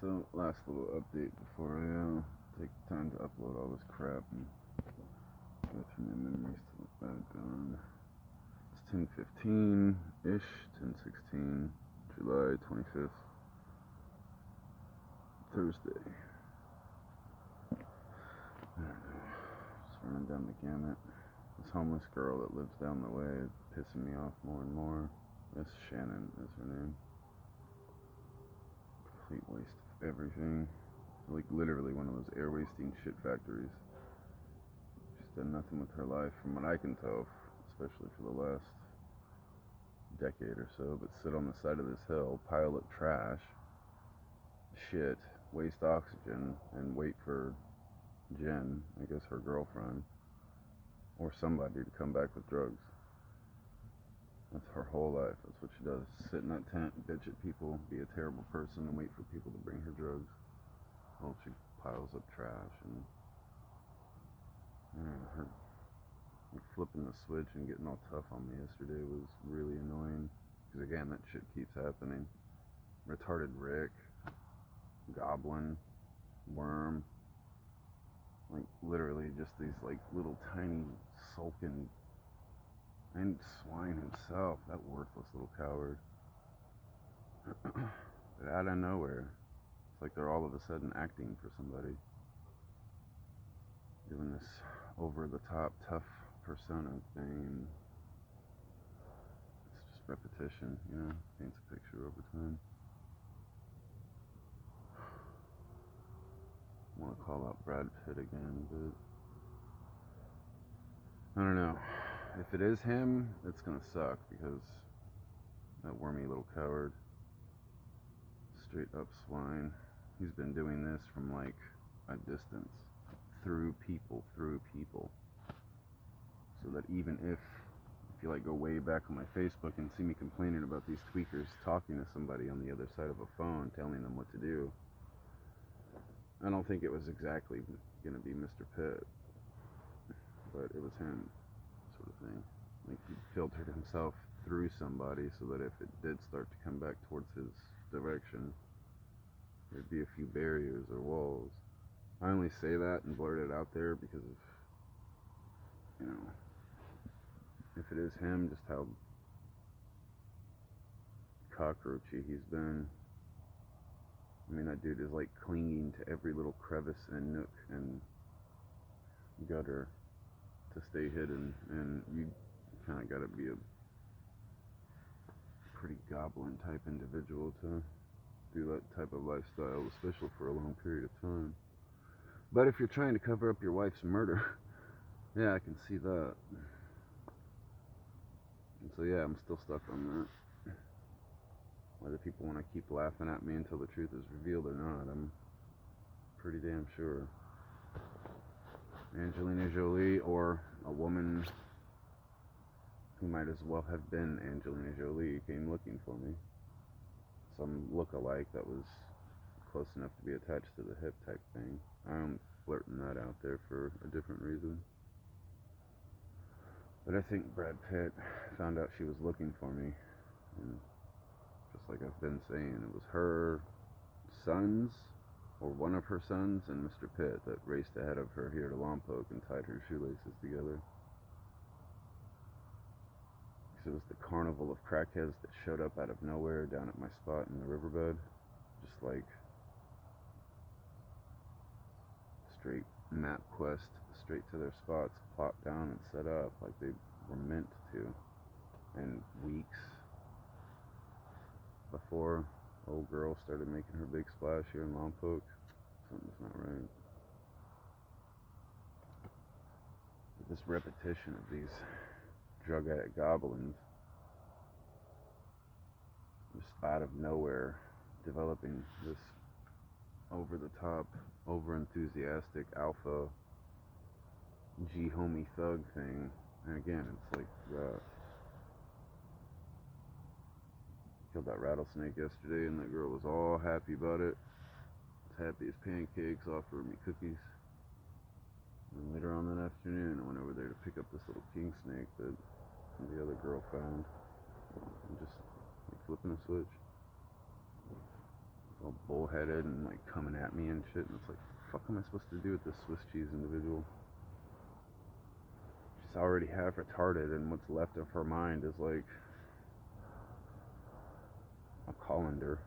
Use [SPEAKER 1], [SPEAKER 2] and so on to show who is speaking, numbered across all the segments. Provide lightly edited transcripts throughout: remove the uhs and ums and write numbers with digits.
[SPEAKER 1] So, last little update before I take time to upload all this crap and go through my memories to look back on. It's 10:15-ish, 10:16, July 25th, Thursday. I don't know, just running down the gamut. This homeless girl that lives down the way is pissing me off more and more. Miss Shannon is her name. Complete waste of everything. Like literally one of those air wasting shit factories. She's done nothing with her life from what I can tell, especially for the last decade or so, but sit on the side of this hill, pile up trash, shit, waste oxygen, and wait for Jen, I guess her girlfriend, or somebody to come back with drugs. That's her whole life. That's what she does. Sit in that tent, bitch at people, be a terrible person, and wait for people to bring her drugs. Well, she piles up trash and her flipping the switch and getting all tough on me yesterday was really annoying. Because again, that shit keeps happening. Retarded Rick, Goblin, Worm, like literally just these like little tiny sulking, and Swine himself, that worthless little coward. But out of nowhere, it's like they're all of a sudden acting for somebody, doing this over the top tough persona thing, and it's just repetition, paints a picture over time. I want to call out Brad Pitt again, but I don't know. If it is him, it's gonna suck because that wormy little coward, straight up swine, he's been doing this from like a distance, through people, so that even if you like go way back on my Facebook and see me complaining about these tweakers talking to somebody on the other side of a phone, telling them what to do, I don't think it was exactly gonna be Mr. Pitt, but it was him, sort of thing. Like he filtered himself through somebody so that if it did start to come back towards his direction, there'd be a few barriers or walls. I only say that and blurt it out there because of, if it is him, just how cockroachy he's been. I mean, that dude is like clinging to every little crevice and nook and gutter to stay hidden, and you kind of gotta be a pretty goblin type individual to do that type of lifestyle, especially for a long period of time. But if you're trying to cover up your wife's murder, yeah, I can see that. And so yeah, I'm still stuck on that. Whether people want to keep laughing at me until the truth is revealed or not, I'm pretty damn sure Angelina Jolie, or a woman who might as well have been Angelina Jolie, came looking for me. Some look-alike that was close enough to be attached to the hip type thing. I'm blurting that out there for a different reason. But I think Brad Pitt found out she was looking for me, and just like I've been saying, it was her sons, or one of her sons, and Mr. Pitt that raced ahead of her here to Lompoc and tied her shoelaces together. It was the carnival of crackheads that showed up out of nowhere down at my spot in the riverbed. Just like straight map quest, straight to their spots, plop down and set up like they were meant to. And weeks before old girl started making her big splash here in Lompoc, something's not right. But this repetition of these drug addict goblins, just out of nowhere, developing this over the top, over enthusiastic alpha G homie thug thing. And again, it's like killed that rattlesnake yesterday, and that girl was all happy about it. As happy as pancakes, offered me cookies. And later on that afternoon, I went over there to pick up this little king snake that the other girl found, and just like flipping a switch. all bullheaded and like coming at me and shit. And it's like, what the fuck am I supposed to do with this Swiss cheese individual? She's already half retarded, and what's left of her mind is like a colander.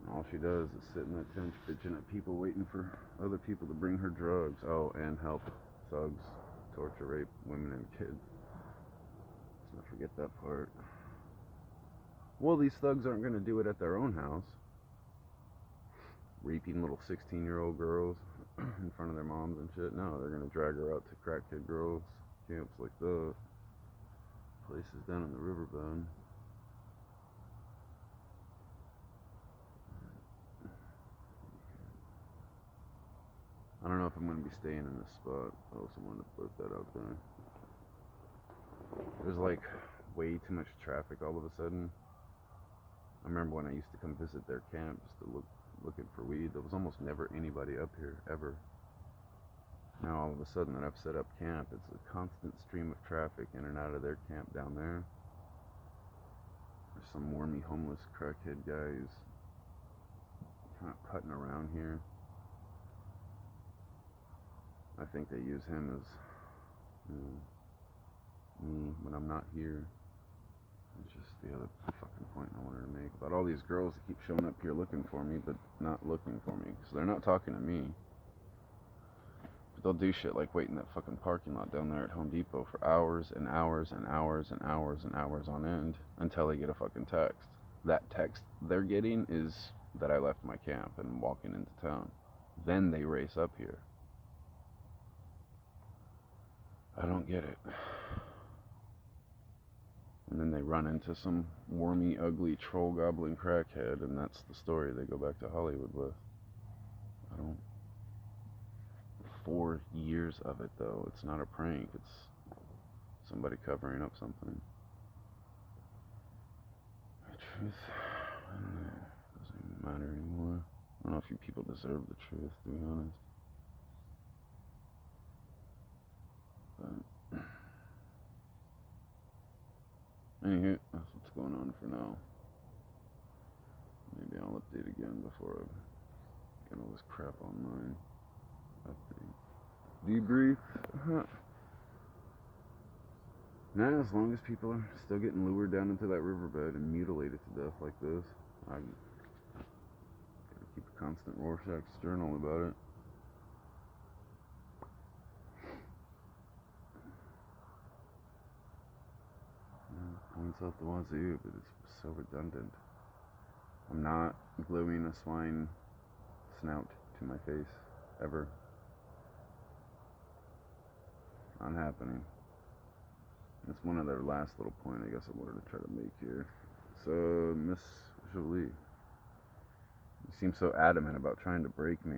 [SPEAKER 1] And all she does is sit in that tent bitching at people, waiting for other people to bring her drugs. Oh, and help thugs torture, rape women and kids. Let's not forget that part. Well, these thugs aren't going to do it at their own house. Raping little 16-year-old girls in front of their moms and shit. No, they're going to drag her out to crackhead girls camps like that. Places down in the riverbed. I don't know if I'm going to be staying in this spot. I also wanted to put that out there. There's like way too much traffic all of a sudden. I remember when I used to come visit their camp just to looking for weed, there was almost never anybody up here, ever. Now all of a sudden that I've set up camp, it's a constant stream of traffic in and out of their camp down there. There's some wormy homeless crackhead guy who's kind of putting around here. I think they use him as, me when I'm not here. It's just the other fucking point I wanted to make about all these girls that keep showing up here looking for me, but not looking for me. So they're not talking to me. But they'll do shit like wait in that fucking parking lot down there at Home Depot for hours and hours and hours and hours and hours on end until they get a fucking text. That text they're getting is that I left my camp and I'm walking into town. Then they race up here. I don't get it. And then they run into some wormy, ugly, troll goblin crackhead, and that's the story they go back to Hollywood with. 4 years of it, though. It's not a prank. It's somebody covering up something. The truth, I don't know. It doesn't even matter anymore. I don't know if you people deserve the truth, to be honest. But anywho, that's what's going on for now. Maybe I'll update again before I get all this crap online. Update. Debrief. Nah, as long as people are still getting lured down into that riverbed and mutilated to death like this, I gotta keep a constant Rorschach's journal about it. Points out the wazoo, but it's so redundant. I'm not gluing a swine snout to my face, ever. Not happening. That's one other last little point I guess I wanted to try to make here. So, Miss Jolie, you seem so adamant about trying to break me.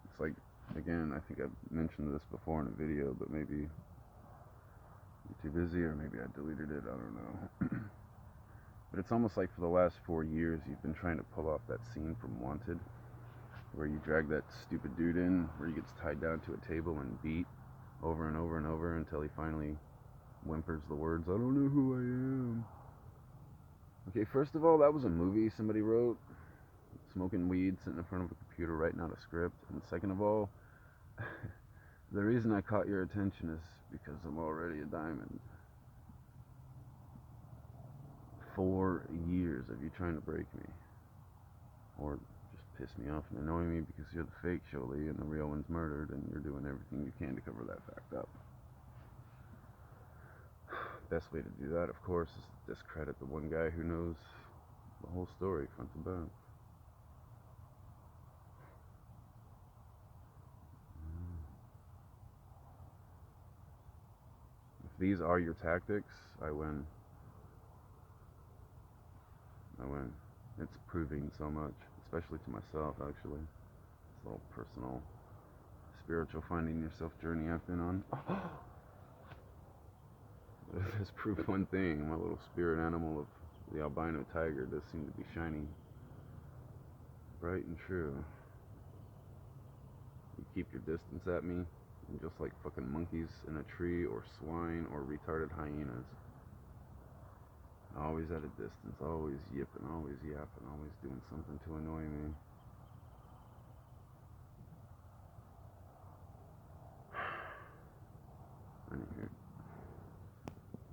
[SPEAKER 1] It's like, again, I think I've mentioned this before in a video, but maybe you're too busy or maybe I deleted it, I don't know. But it's almost like for the last 4 years you've been trying to pull off that scene from Wanted, where you drag that stupid dude in, where he gets tied down to a table and beat over and over and over until he finally whimpers the words, "I don't know who I am." Okay, first of all, that was a movie somebody wrote, smoking weed, sitting in front of a computer, writing out a script. And second of all, the reason I caught your attention is because I'm already a diamond. 4 years of you trying to break me, or just piss me off and annoy me because you're the fake Jolie and the real one's murdered, and you're doing everything you can to cover that fact up. Best way to do that, of course, is to discredit the one guy who knows the whole story front to back. If these are your tactics, I win. I win. It's proving so much, especially to myself, actually. This little personal, spiritual finding yourself journey I've been on. It has proved one thing: my little spirit animal of the albino tiger does seem to be shining bright and true. You keep your distance at me, and just like fucking monkeys in a tree, or swine, or retarded hyenas, Always at a distance, always yipping, always yapping, always doing something to annoy me.